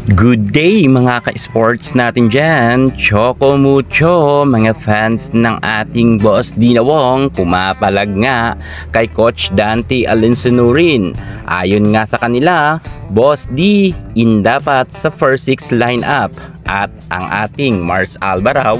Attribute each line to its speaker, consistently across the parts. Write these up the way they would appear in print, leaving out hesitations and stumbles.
Speaker 1: Good day mga ka-sports natin dyan, Choco Mucho, mga fans ng ating Boss Dina Wong, pumapalag nga kay Coach Dante Alinsunurin. Ayon nga sa kanila, Boss D in dapat sa first six lineup at ang ating Mars Alba raw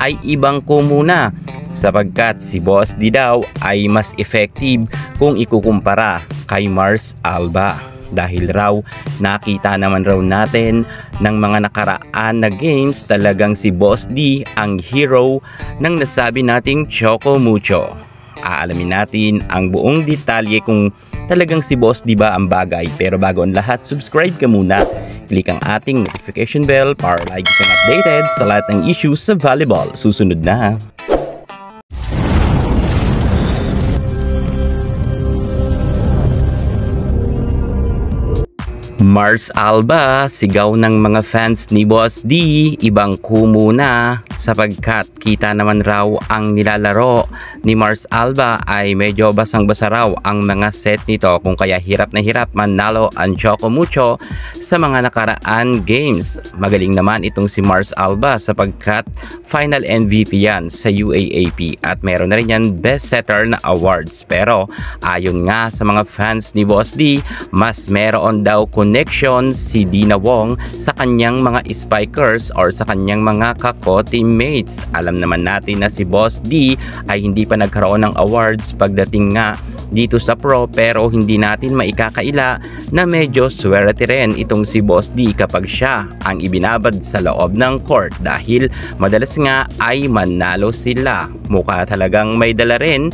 Speaker 1: ay ibang ko muna sapagkat si Boss D daw ay mas effective kung ikukumpara kay Mars Alba. Dahil raw nakita naman raw natin ng mga nakaraan na games talagang si Boss D ang hero ng nasabi nating Choco Mucho. Aalamin natin ang buong detalye kung talagang si Boss D ba ang bagay. Pero bago ang lahat, subscribe ka muna. Click ang ating notification bell para lagi kang updated sa lahat ng issues sa volleyball. Susunod na. Mars Alba, sigaw ng mga fans ni Boss D, ibang ko muna sapagkat kita naman raw ang nilalaro ni Mars Alba ay medyo basang-basa raw ang mga set nito kung kaya hirap na hirap manalo ang Choco Mucho sa mga nakaraan games. Magaling naman itong si Mars Alba sapagkat final MVP yan sa UAAP at meron na rin yan best setter na awards. Pero ayon nga sa mga fans ni Boss D, mas meron daw connection si Dina Wong sa kanyang mga spikers or sa kanyang mga kako-teammates. Alam naman natin na si Boss D ay hindi pa nagkaroon ng awards pagdating nga dito sa pro, pero hindi natin maikakaila na medyo swerte rin itong si Boss D kapag siya ang ibinabad sa loob ng court dahil madalas nga ay manalo sila. Mukha talagang may dala rin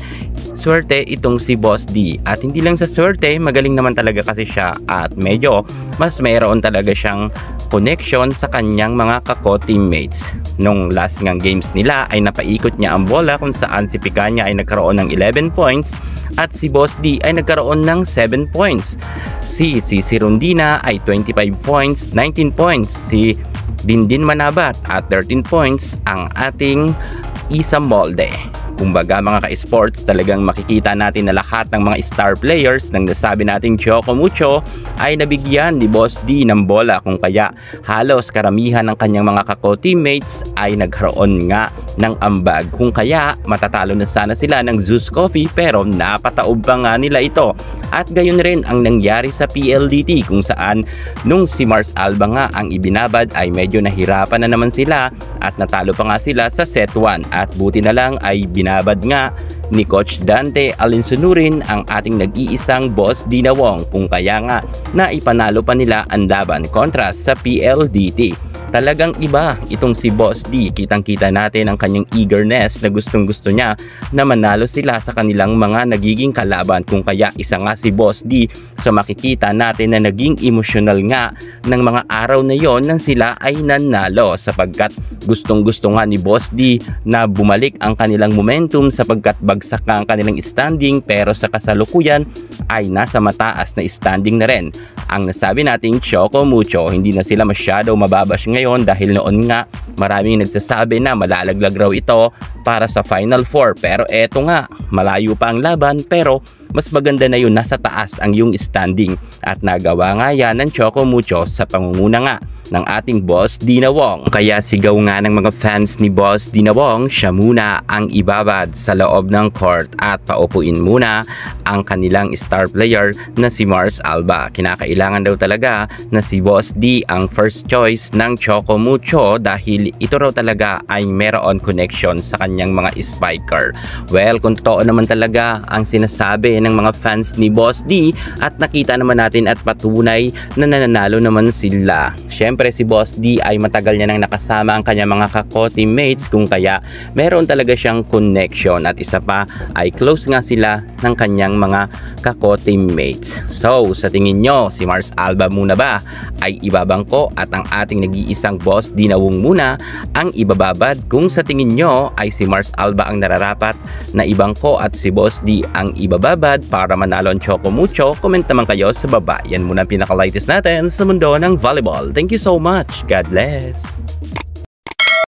Speaker 1: swerte itong si Boss D at hindi lang sa swerte, magaling naman talaga kasi siya at medyo mas mayroon talaga siyang connection sa kanyang mga kako-teammates. Nung last ngang games nila ay napaikot niya ang bola kung saan si Picanya ay nagkaroon ng 11 points at si Boss D ay nagkaroon ng 7 points. Si Rondina ay 25 points, 19 points. Si Dindin Manabat at 13 points ang ating Isa Molde. Kumbaga mga ka-sports, talagang makikita natin na lahat ng mga star players ng nasabi nating Choco Mucho ay nabigyan ni Boss D ng bola kung kaya halos karamihan ng kanyang mga kako-teammates ay nagkaroon nga ng ambag. Kung kaya matatalo na sana sila ng Zeus Coffee pero napataob pa nga nila ito. At gayon rin ang nangyari sa PLDT kung saan nung si Mars Alba nga ang ibinabad ay medyo nahirapan na naman sila at natalo pa nga sila sa set 1 at buti na lang ay binabad nga ni Coach Dante Alinsunurin ang ating nag-iisang Boss Dina Wong kung kaya nga naipanalo pa nila ang laban kontra sa PLDT. Talagang iba itong si Boss D. Kitang-kita natin ang kanyang eagerness na gustong-gusto niya na manalo sila sa kanilang mga nagiging kalaban. Kung kaya isa nga si Boss D, so makikita natin na naging emosyonal nga ng mga araw na yon nang sila ay nanalo sapagkat gustong-gusto nga ni Boss D na bumalik ang kanilang momentum sapagkat bagsak nga ang kanilang standing pero sa kasalukuyan ay nasa mataas na standing na rin. Ang nasabi nating Choco Mucho, hindi na sila masyado mababash ngayon dahil noon nga maraming nagsasabi na malalaglag raw ito para sa Final Four. Pero eto nga, malayo pa ang laban pero mas maganda na yun, nasa taas ang yung standing. At nagawa nga yan ng Choco Mucho sa pangunguna nga ng ating Boss Dina Wong. Kaya sigaw nga ng mga fans ni Boss Dina Wong, siya muna ang ibabad sa loob ng court at paupuin muna ang kanilang star player na si Mars Alba. Kinakailangan daw talaga na si Boss D ang first choice ng Choco Mucho dahil ito raw talaga ay meron connection sa kanyang mga spiker. Well, kung totoo naman talaga ang sinasabi ng mga fans ni Boss D at nakita naman natin at patunay na nananalo naman sila. Syempre si Boss D ay matagal niya nang nakasama ang kanyang mga kako-teammates kung kaya meron talaga siyang connection at isa pa ay close nga sila ng kanyang mga kako-teammates. So sa tingin nyo, si Mars Alba muna ba ay ibabangko at ang ating nag-iisang Boss Dina Wong muna ang ibababad? Kung sa tingin nyo ay si Mars Alba ang nararapat na ibangko at si Boss D ang ibababad para manalo ang Choco Mucho, comment naman kayo sa baba. Yan muna ang pinaka-latest natin sa mundo ng volleyball. Thank you so much. God bless.